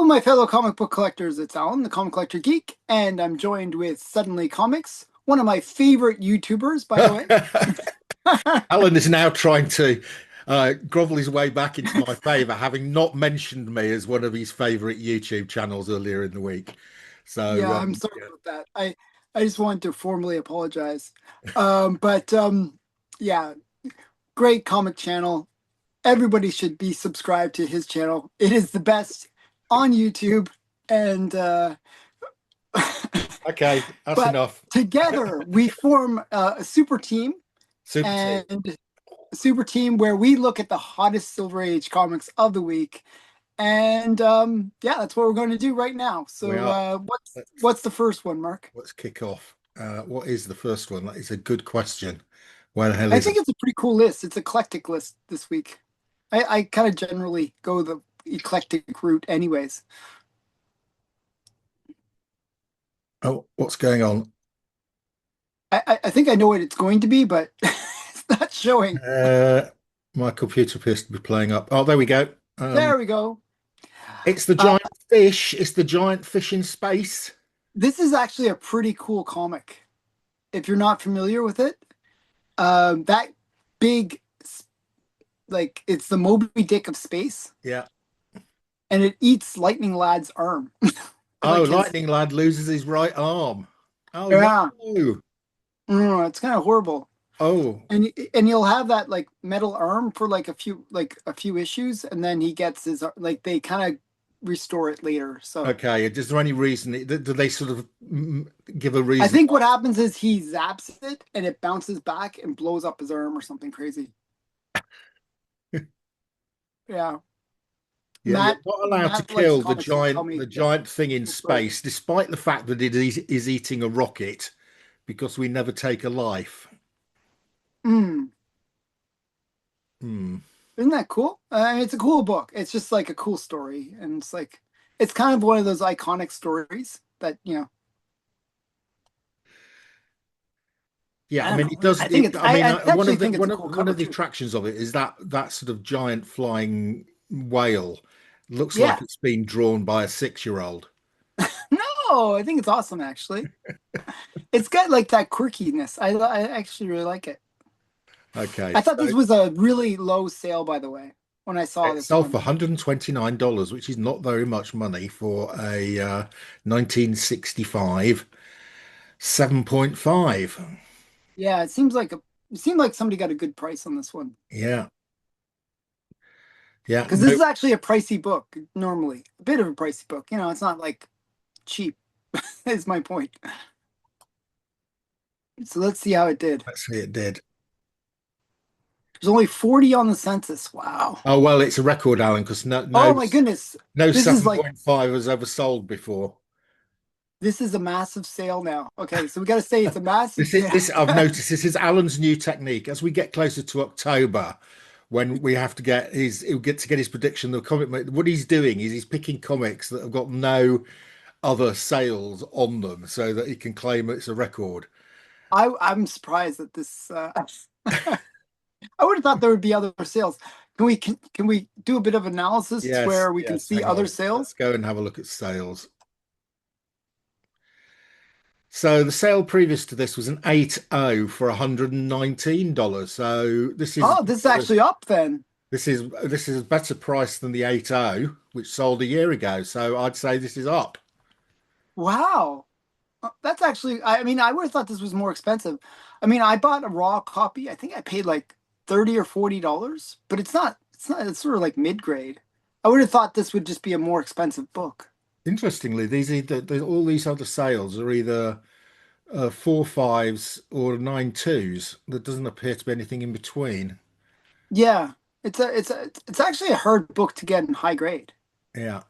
my fellow comic book collectors. It's Alan, the comic collector geek, and I'm joined with Suddenly Comics, one of my favorite YouTubers, by the way. Alan is now trying to grovel his way back into my favor, having not mentioned me as one of his favorite YouTube channels earlier in the week. So, Yeah, I'm sorry about that. I just wanted to formally apologize. But yeah, great comic channel. Everybody should be subscribed to his channel. It is the best on YouTube, and okay, that's but enough. together we form a super team Super team. and super team where we look at the hottest Silver Age comics of the week. And yeah, that's what we're going to do right now. We So are. what's Let's what's the first one, Mark? let's kick off. What is the first one? That is a good question. Where the hell I is think it? it's a pretty cool list. It's eclectic list this week. I kind of generally go the eclectic route anyways. Oh, what's going on? I think I know what it's going to be, but it's not showing. Uh, my computer appears to be playing up. Oh, there we go. There we go. It's the Uh, giant fish. It's the giant fish in space. this is actually a pretty cool comic. If you're not familiar with it, that big, like it's the Moby Dick of space, Yeah. and it eats Lightning Lad's arm. Oh, Like his, Lightning Lad loses his right arm. Oh yeah, no. it's kind of horrible. Oh, And you'll have that like metal arm for like a few issues, and then he gets his like they kind of restore it later. So okay. Is there any reason? Do they sort of give a I reason? think what happens is he zaps it and it bounces back and blows up his arm or something crazy. Yeah, Yeah. you're Matt not allowed to Matt likes kill comics. He'll tell the me the giant thing in full story. space, despite the fact that is eating a rocket, because we never take a life. Mm, Hmm. isn't that cool? It's a cool book. It's just like a cool story, and it's like it's kind of one of those iconic stories that Yeah, I I don't mean, know. I think it's I mean, I actually think it's one a of cool one cover of the too. attractions of it is that sort of giant flying whale looks like Yeah. it's been drawn by a 6-year-old. No, I think it's awesome actually. It's got like that quirkiness. I actually really like it. Okay, I thought so this was a really low sale, by the way, when I saw it this sold one. for $129, which is not very much money for a 1965 7.5. Yeah, it seemed like somebody got a good price on this one. Yeah, yeah, Because this no, is actually a pricey book normally, a bit of a pricey book. It's not like cheap, is my point. So let's see how it did. actually it did. There's only 40 on the census. Wow. Oh well, it's a record, Alan, because Oh my goodness. no This is like 7.5 has ever sold before. this is a massive sale now. Okay, so we got to say it's a massive sale. This I've noticed this is Alan's new technique. As we get closer to October, when we have to he'll get to get his prediction of the comic. What he's doing is he's picking comics that have got no other sales on them, so that he can claim it's a record. I'm surprised that this I would have thought there would be other sales. Can we do a bit of analysis Yes, where we can yes. see Hang other on. Let's sales? go and have a look at sales. So the sale previous to this was an 8.0 for $119. So Oh, this is actually up then. this is a better price than the 8.0, which sold a year ago. So I'd say this is up. Wow. That's actually I mean, I would have thought this was more expensive. I mean, I bought a raw copy. I think I paid like 30 or $40, but it's sort of like mid-grade. I would have thought this would just be a more expensive book. Interestingly, all these other sales are either 4.5s or 9.2s. There doesn't appear to be anything in between. Yeah. It's actually a hard book to get in high grade. Yeah.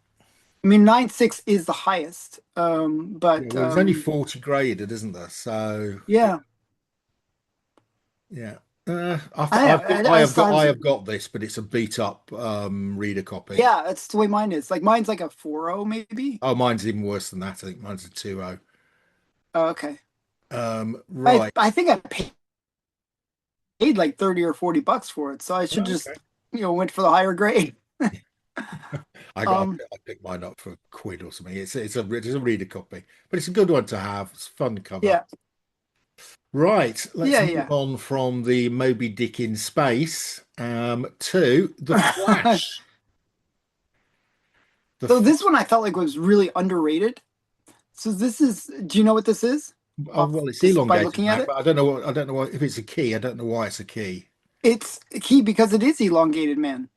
I mean, 9.6 is the highest. Yeah, But well, there's only 40 graded, isn't there? So yeah. yeah. I I sometimes, have got this, but it's a beat up reader copy. yeah, that's the way mine is. Like mine's like a 4.0 maybe. Oh, mine's even worse than that. I think mine's a 2.0. Oh, okay. I Right. think I paid like 30 or $40 for it, so I should Okay. just went for the higher grade. Um, I picked mine up for a quid or something. It's a reader copy, but it's a good one to have. It's a fun cover. yeah, Right, let's yeah, move yeah. on from the Moby Dick in space to the Flash. The So Flash. this one I felt like was really underrated. So this is, do you know what this is? Oh, Off well, it's just by elongated, looking at man, it? but I don't know what if it's a key. I don't know why it's a key. It's a key because it is elongated, man.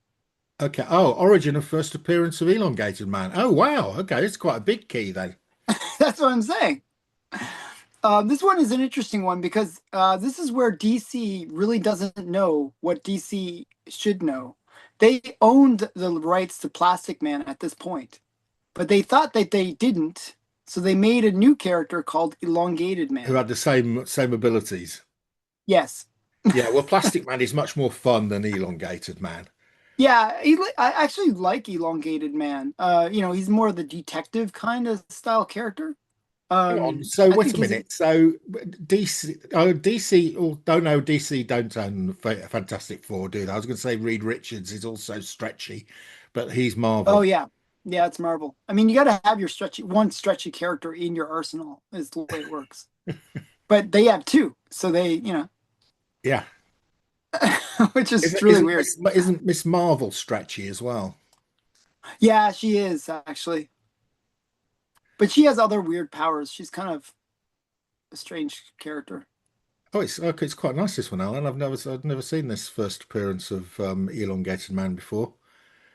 Okay. Oh, origin of first appearance of elongated man. Oh, wow. Okay, it's quite a big key then. That's what I'm saying. This one is an interesting one because this is where DC really doesn't know what DC should know. They owned the rights to Plastic Man at this point, but they thought that they didn't, so they made a new character called Elongated Who Man. had the same abilities. Yes. Yeah, well, Plastic Man is much more fun than elongated man. Yeah, I actually like Elongated Man. He's more the detective kind of style character. Hang on. So I wait think a his minute. So DC, oh, don't know DC don't own Fantastic Four, do they? I was going to say Reed Richards is also stretchy, but he's Oh Marvel. yeah. Yeah, it's Marvel. I mean, you got to have your stretchy character in your arsenal is the way it works. But they have two. So Yeah. which is Isn't really isn't weird. Miss Marvel stretchy as well? Yeah, she is actually. But she has other weird powers. She's kind of a strange character. Oh, it's okay. It's quite nice this one, Alan. I've never seen this first appearance of elongated man before.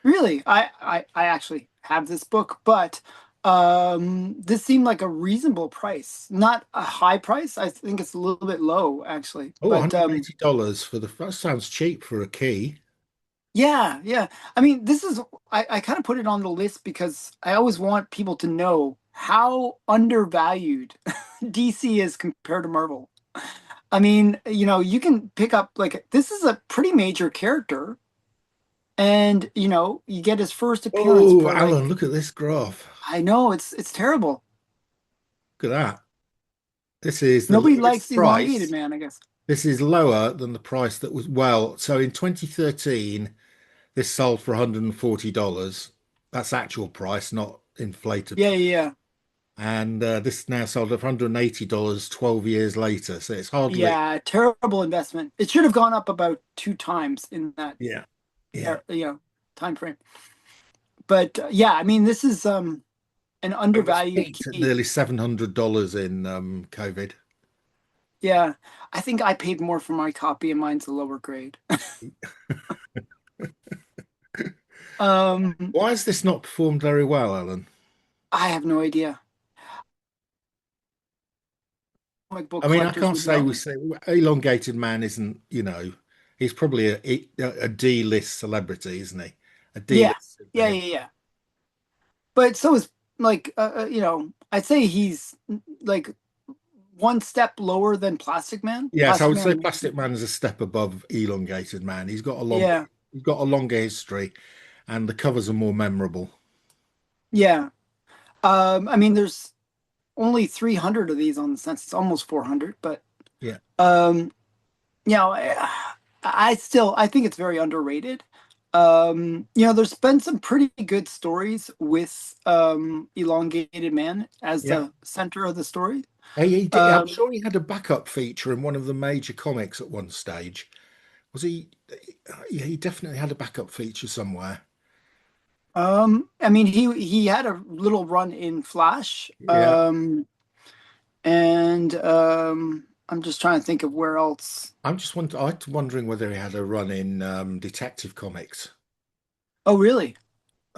Really, I actually have this book, but this seemed like a reasonable price, not a high price. I think it's a little bit low actually, Oh, but $180 for that sounds cheap for a key. yeah, yeah. I mean, this is I kind of put it on the list because I always want people to know how undervalued DC is compared to Marvel. I mean, you can pick up like this is a pretty major character, and you get his first appearance Oh, for Alan, like look at this graph. I know it's terrible. Look at that. This is the Nobody lowest likes elongated price. man, I guess. This is lower than the price that was, well, so in 2013, this sold for $140. That's actual price, not inflated Yeah, price. yeah, yeah. And this now sold for $180 12 years later. So it's hardly, Yeah, terrible investment. It should have gone up about two times in that yeah, yeah. time frame. But yeah, I mean, this is an It was undervalued peaked at key. nearly $700 in COVID. Yeah, I think I paid more for my copy, and mine's a lower grade. Um, Why has this not performed very well, Alan? I have no idea. Comic book I mean, I collectors can't would say we know. say elongated man isn't, he's probably a D-list celebrity, isn't he? A Yeah, D-list yeah, superhero. yeah, yeah. But so is like I'd say he's like one step lower than Plastic Man. Yes, I Plastic would say Man, Plastic Man is a step above elongated man. yeah, He's got a longer history, and the covers are more memorable. yeah. I mean, there's only 300 of these on the census, it's almost 400, but Yeah, um, I think it's very underrated. There's been some pretty good stories with Elongated Man as yeah. the center of the story. I'm Um, sure he had a backup feature in one of the major comics at one stage. Was he? Yeah, he definitely had a backup feature somewhere. I mean, he had a little run in Flash, Yeah, and I'm just trying to think of where else. I'm wondering whether he had a run in Detective Comics, Oh, really?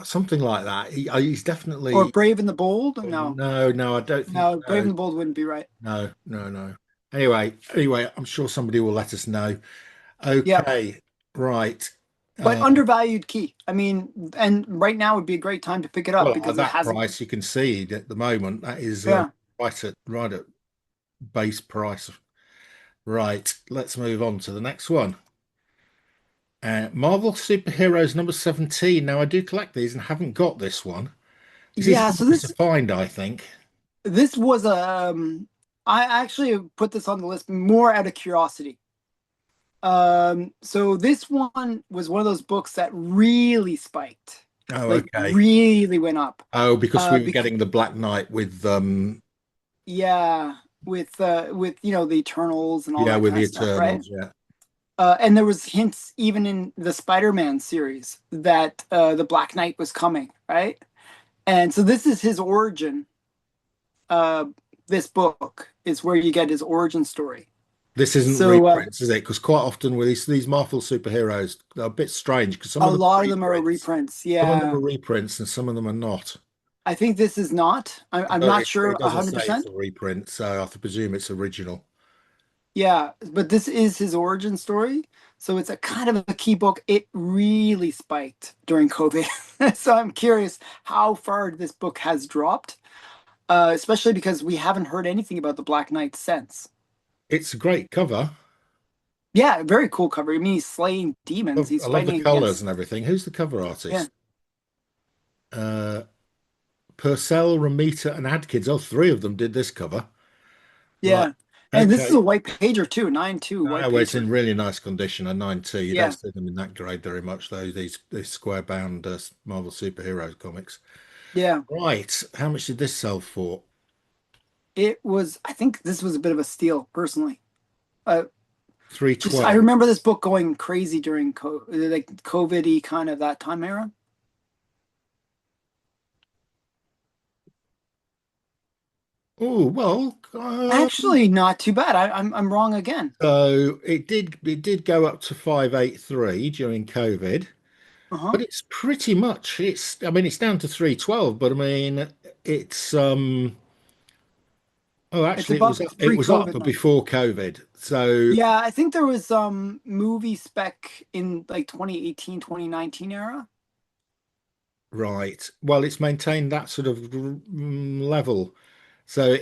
something like that. He's Or definitely. Brave and the Bold? Oh, No, no, no, I don't think no, Brave so. and the Bold wouldn't be right. No, no, no. Anyway, I'm sure somebody will let us know. Yep. Okay, right. But Uh, undervalued key. I mean, and right now would be a great time to pick it up well, at because it that hasn't. price, you can see at the moment that is Yeah. right at base price. Right, let's move on to the next one. Marvel Superheroes number 17. Now, I do collect these and haven't got this one. This is Yeah. So hard to this find, I think. this was I actually put this on the list more out of curiosity. So this one was one of those books that really spiked. Oh, like okay. really went up. Oh, because we were Because getting the Black Knight with yeah, with the Eternals and all yeah, that with kind the of stuff, right? Eternals, yeah. And there was hints even in the Spider-Man series that the Black Knight was coming, right? And so this is his origin. Uh, this book is where you get his origin story. This isn't So reprints, is it? Because quite often with these Marvel superheroes, they're a bit strange because some a of them are lot of them are reprints. reprints. Some of them Yeah, are reprints and some of them are not. I think this is not. I'm But not sure it a doesn't hundred say it's a percent. reprint, so I have to presume it's original. Yeah, but this is his origin story. So it's a kind of a key book. It really spiked during COVID. So I'm curious how far this book has dropped, especially because we haven't heard anything about the Black Knight since. It's a great cover. Yeah, very cool cover. I mean, he's slaying demons. I He's love the fighting colors against. and everything. Who's the cover Yeah, artist? Uh, Purcell, Ramita, and Adkins. Oh, three of them did this cover. Right. yeah. And this is Okay. a white pager too, 9/2 white Well, it's pager. in really nice condition. A 9.2. You don't Yeah, see them in that grade very much, though. These square bound Marvel superhero comics. yeah. Right. How much did this sell for? It was. I think this was a bit of a steal, personally. Uh, I 312. remember this book going crazy during like COVID-y kind of that time era. Oh, well, Actually, not too bad. I'm wrong again. so it did go up to 583 during COVID, Uh-huh. but it's pretty much it's I mean it's down to 312, but I mean it's oh It's actually above it was up pre-COVID now. before COVID. So Yeah, I think there was movie spec in like 2018, 2019 era. right. Well, it's maintained that sort of level. So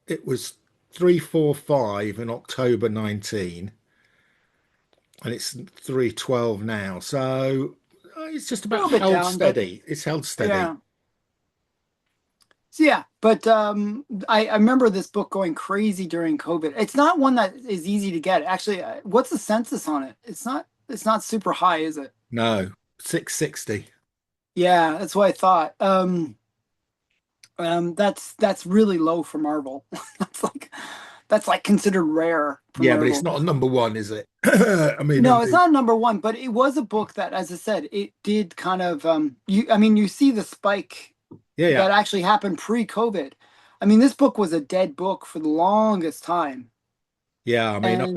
it was 345 in October 19 and it's 312 now. So it's just A about little bit held down, but steady. It's held steady. yeah. So yeah, but I remember this book going crazy during COVID. It's not one that is easy to get. Actually, what's the census on it? It's not super high, is it? No, 660. Yeah, that's what I thought. That's really low for Marvel. That's like that's like considered rare for Yeah, but it's Marvel. not a number one, is it? I mean, No, it's not number one, but it was a book that, as I said, it did kind of I mean, you see the spike yeah, yeah, that actually happened pre-COVID. I mean, this book was a dead book for the longest time. yeah. I mean, And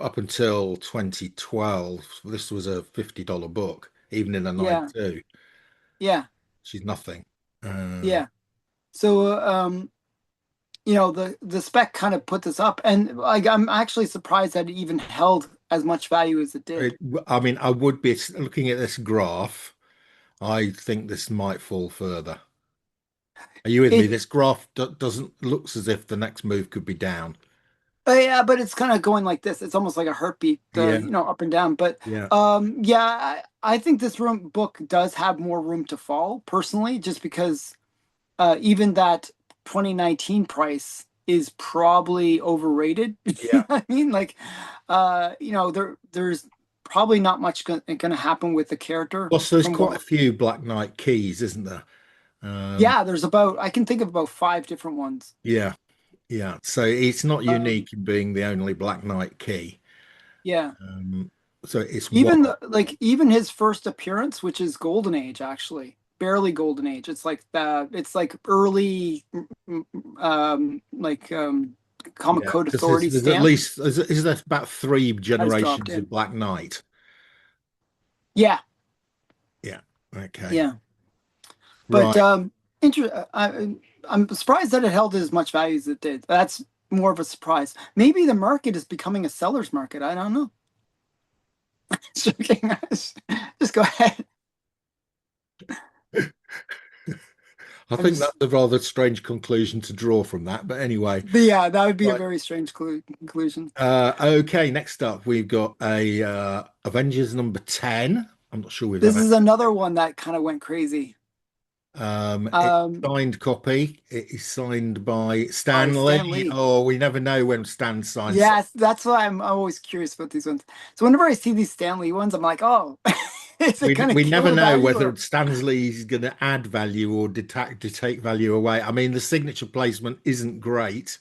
up until 2012, this was a $50 book, even in a yeah, 9.2. yeah, She's nothing. Uh, yeah. So the spec kind of put this up, and like I'm actually surprised that it even held as much value as it did. it, I mean, I would be looking at this graph. I think this might fall further. Are you with me? It This graph doesn't looks as if the next move could be down. Yeah, but it's kind of going like this. It's almost like a heartbeat, Yeah, up and down. But yeah, yeah, I think this room book does have more room to fall personally, just because even that 2019 price is probably overrated. yeah. I mean, like, there's probably not much going to happen with the character Plus, there's from quite what. a few Black Knight keys, isn't there? Um, Yeah, I can think of about five different ones. yeah, yeah. So it's not Um, unique in being the only Black Knight key. yeah. Um, so it's one Even of them. like even his first appearance, which is Golden Age, actually, barely Golden Age. It's like early, like Comic Yeah, Code because Authority there's at stamp least is there about three has dropped generations of in. Black Knight? Yeah, Yeah. Okay. yeah, but Right. I'm surprised that it held as much value as it did. That's more of a surprise. Maybe the market is becoming a seller's market. I don't know. Joking. Just go ahead. I I'm think just. that's a rather strange conclusion to draw from that. But anyway, But yeah, that would be a right. very strange conclusion. Okay, next up we've got a Avengers number 10. I'm not sure we've This ever is another one that kind of went crazy. it's Um, signed copy. It is signed by by Stan Stan Lee. Lee. Oh, we never know when Stan signs. Yes, that's why I'm always curious about these ones. So whenever I see these Stan Lee ones, I'm like, oh. Is it going to we kill never the know value whether or? Stanley is going to add value or detract to take value away. I mean, the signature placement isn't great.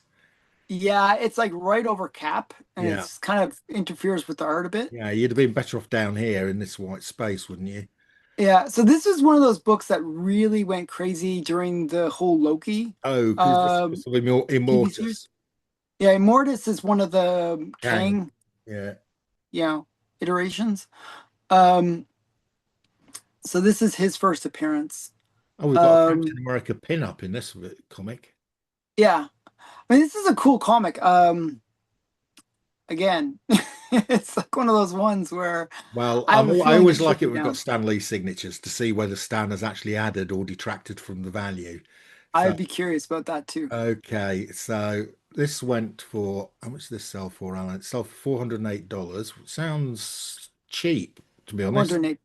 Yeah, it's like right over cap, and Yeah. it's kind of interferes with the art a bit. Yeah, you'd have been better off down here in this white space, wouldn't you? Yeah, so this is one of those books that really went crazy during the whole Loki Oh, because this um must have been TV series. Immortus. Yeah, Immortus is one of the Kang. Kang, Yeah. you know, iterations. Um, so this is his first appearance. Oh, we've got a Captain Um, America pin-up in this comic. yeah, I mean, this is a cool comic. Again, it's like one of those ones where Well, I have a I feeling always this should like it be when we've got down. Stan Lee signatures to see whether Stan has actually added or detracted from the value. I So, would be curious about that too. okay, so this went for how much did this sell for, Alan? It sold for $408. Sounds cheap, to be honest. 408.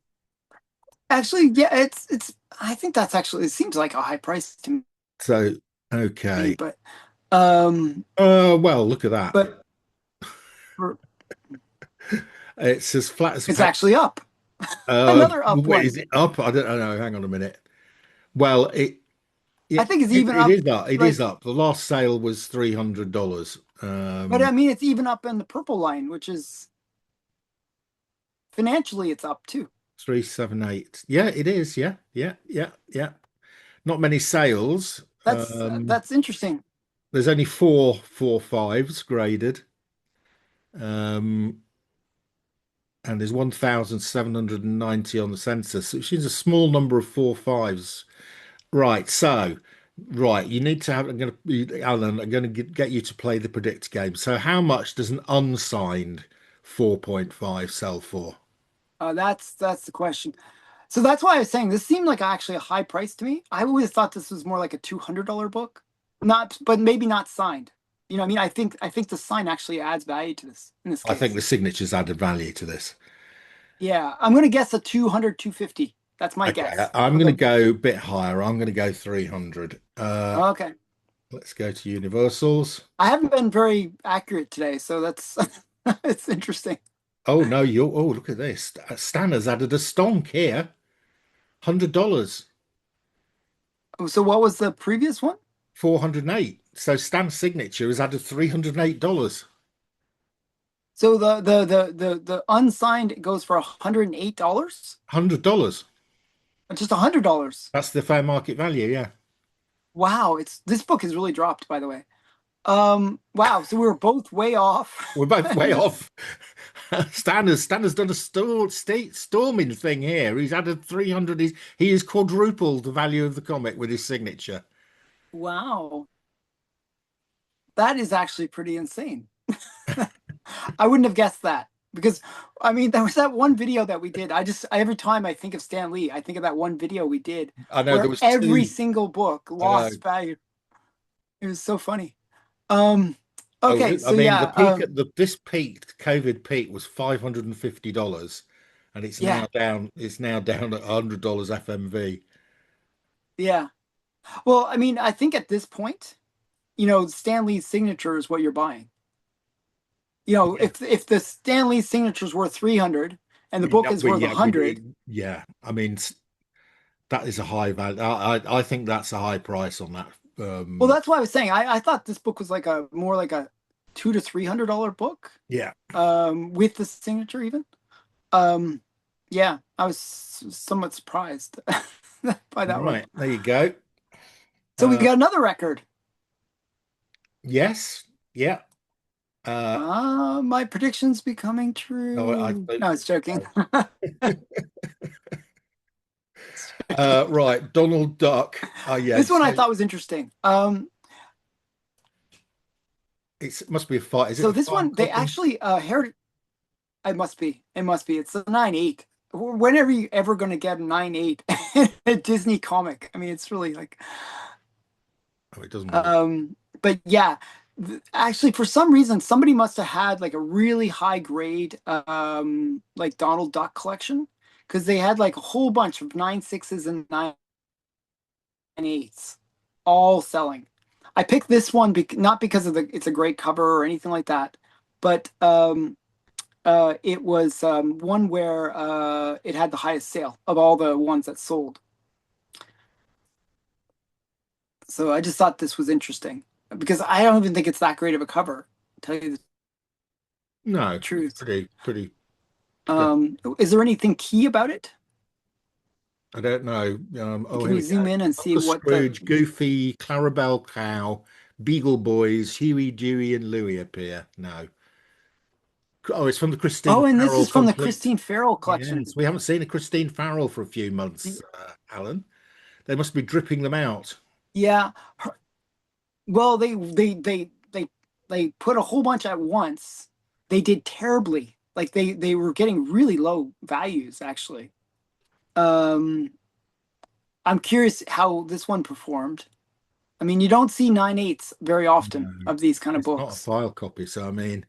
Actually, yeah, it's. I think that's actually. It seems like a high price to So, me, okay. um, Well, look at that. but for, It's as flat as a it's paper. actually up. Another up Wait, one. is it up? I don't know. Hang on a minute. Well, I yeah, think it's even it up. is up. It is Like, up. The last sale was $300. but I mean, it's even up in the purple line, which is financially, it's up too. 378. Yeah, it is. Yeah, yeah, yeah, yeah. Not many sales. That's interesting. There's only four fives graded. Um, and there's 1,790 on the census, which is a small number of four fives. Right, so right, you need to have. I'm going to, Alan. I'm going to get you to play the predict game. So, how much does an unsigned 4.5 sell for? That's the question. So that's why I was saying this seemed like actually a high price to me. I always thought this was more like a $200 book, not, but maybe not signed. You know, what I mean, I think the sign actually adds value to this in this I think case. the signatures added value to this. Yeah, I'm gonna guess a 200, 250. That's my Okay, guess I'm for going to the. go a bit higher. I'm going to go 300. Okay, Let's go to universals. I haven't been very accurate today, so that's it's interesting. Oh no, oh, look at this. Stanner's added a stonk here. $100. So what was the previous one? 408. So Stan's signature has added $308. So the unsigned goes for $108, $100. just $100. That's the fair market value, yeah. Wow, it's this book has really dropped, by the way. Wow, so we were both way off. We're both way This, off. Stanner's done a storming thing here. He's added 300. He has quadrupled the value of the comic with his signature. wow, that is actually pretty insane. I wouldn't have guessed that because I mean there was that one video that we did. Every time I think of Stan Lee, I think of that one video we did I know there where was every two. single book I know. lost value. It was so funny. Um, Oh, okay, I so mean, yeah, the peak at the this peak, COVID peak was $550, and yeah, it's now down at $100 FMV. yeah. Well, I mean, I think at this point, you know, Stan Lee's signature is what you're buying. You know, Yeah. if the Stan Lee signature is worth 300 and the book is worth Yeah, we 100, did. Yeah, I mean, that is a high value. I think that's a high price on that. well, that's why I was saying I thought this book was like a more like a $200 to $300 book, Yeah. with the signature even. Um, yeah, I was somewhat surprised by that one. Right, there you go. So we Uh, got another record. yes. Yeah. My prediction's becoming No, I true. don't No, it's think joking. so. It's joking. Right, Donald Duck. Oh yeah, This one so I thought was interesting. it must be a fight. Is it So a this fine one they copy? actually heritage. It must be. It must be. It's a 9/8. Whenever you ever going to get a 9/8 in a Disney comic? I mean, it's really like. Oh, it doesn't bother. But yeah, actually, for some reason, somebody must have had like a really high grade, like Donald Duck collection, because they had like a whole bunch of 9/6s and 9/8s, all selling. I picked this one not because of the it's a great cover or anything like that, but It was one where it had the highest sale of all the ones that sold. So I just thought this was interesting because I don't even think it's that great of a cover, to tell you the No, it's truth. pretty pedestrian. Is there anything key about it? I don't know. Oh, Can here you we go. zoom in and see Uncle what the? Scrooge, Goofy, Clarabelle Cow, Beagle Boys, Huey, Dewey, and Louie appear. No. Oh, it's from the Christine Oh, and this Farrell is from the complete. Christine Farrell collection. Yes, we haven't seen a Christine Farrell for a few months, Alan. They must be dripping them out. Yeah. Well, they put a whole bunch at once. They did terribly. Like they were getting really low values actually. Um, I'm curious how this one performed. I mean, you don't see 9/8 very often No, of these kind of it's not a books. file copy, so I mean,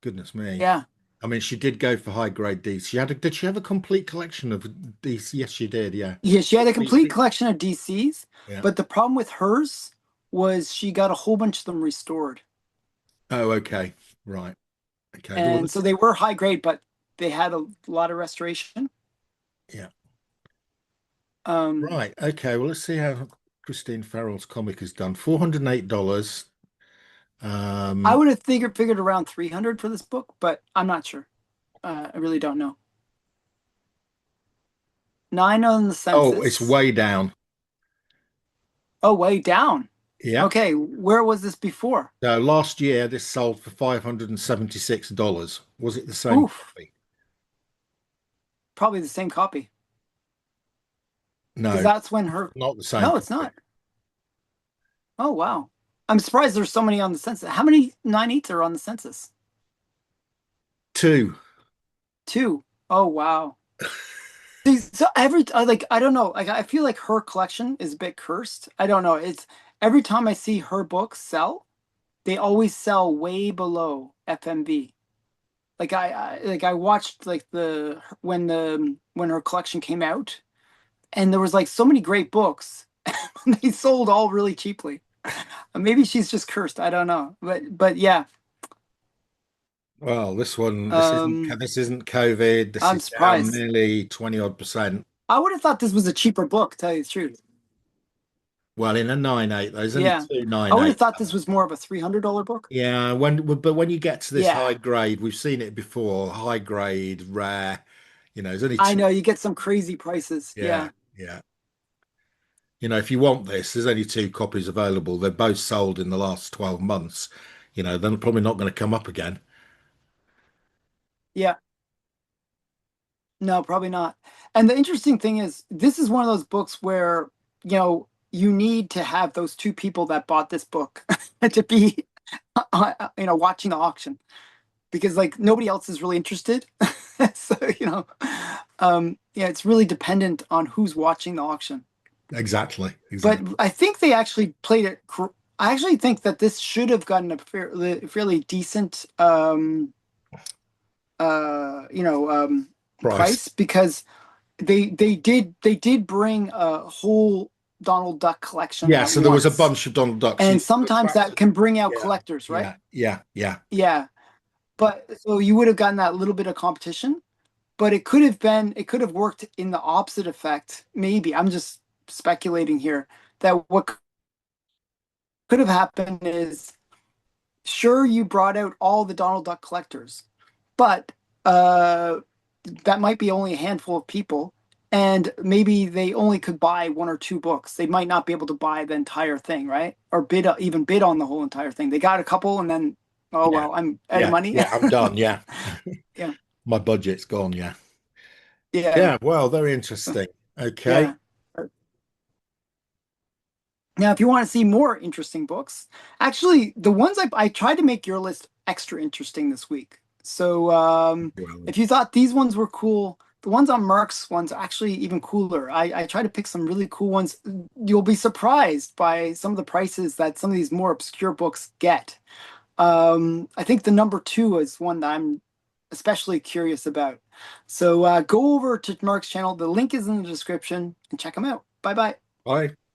goodness me. Yeah. I mean, she did go for high grade Ds. Did she have a complete collection of these? Yes, she did. Yeah. Yeah, she had a complete Complete. collection of DCs, Yeah. but the problem with hers was she got a whole bunch of them restored. Oh, okay. Right. Okay. Well, And so they were high grade, but they had a lot of restoration. yeah. Um, Right. Okay. Well, let's see how Christine Farrell's comic is done. $408. I Um, would have figured around 300 for this book, but I'm not sure. I really don't know. 9 on the oh, it's census. way down. Oh, way down. Yeah. Okay, where was this before? So last year this sold for $576. Was it the same Oof, copy? probably the same copy. Because No, that's when her. not the same No, it's copy. not. Oh, wow. I'm surprised there's so many on the census. How many 9/8s are on the census? Two. Two. Oh, wow. See, so like I don't know, like I feel like her collection is a bit cursed. I don't know. It's every time I see her books sell, they always sell way below FMV. Like I watched like the when her collection came out, and there was like so many great books, and they sold all really cheaply. Maybe she's just cursed. I don't know, but yeah, Well, um, this isn't COVID. This I'm is down surprised. nearly 20 odd percent. I would have thought this was a cheaper book, to tell you the truth. Well, in a 9.8, there's only Yeah, two I would have 9.8. thought this was more of a $300 book. Yeah, but when you get to this Yeah, high grade, we've seen it before, high grade, rare, there's only I two. know you get some crazy prices. Yeah, Yeah, yeah. If you want this, there's only two copies available. They're both sold in the last 12 months. They're probably not going to come up again. yeah. No, probably not. And the interesting thing is, this is one of those books where, you need to have those two people that bought this book to be, watching the auction because like nobody else is really interested. So, yeah, it's really dependent on who's watching the auction. Exactly, But exactly. I think they actually played it. I actually think that this should have gotten a fairly decent, Price. price because they did bring a whole Donald Duck collection Yeah, at so there was a once, bunch of Donald Ducks. and sometimes that can bring out Yeah, collectors, right? yeah, yeah, yeah. Yeah, but so you would have gotten that little bit of competition, but it could have worked in the opposite effect. Maybe I'm just speculating here that what could have happened is sure you brought out all the Donald Duck collectors, but uh, that might be only a handful of people, and maybe they only could buy one or two books. They might not be able to buy the entire thing, right? Or bid on the whole entire thing. They got a couple, and then oh Yeah, well, I'm out of yeah, money. yeah. I'm done. Yeah, Yeah, my budget's gone. Yeah, yeah, yeah. Well, very interesting. Okay. yeah. Now, if you want to see more interesting books, actually, the ones I tried to make your list extra interesting this week. So, Well, if you thought these ones were cool, the ones on Mark's ones are actually even cooler. I try to pick some really cool ones. You'll be surprised by some of the prices that some of these more obscure books get. I think the number two is one that I'm especially curious about. So, go over to Mark's channel. The link is in the description and check them out. Bye bye. bye.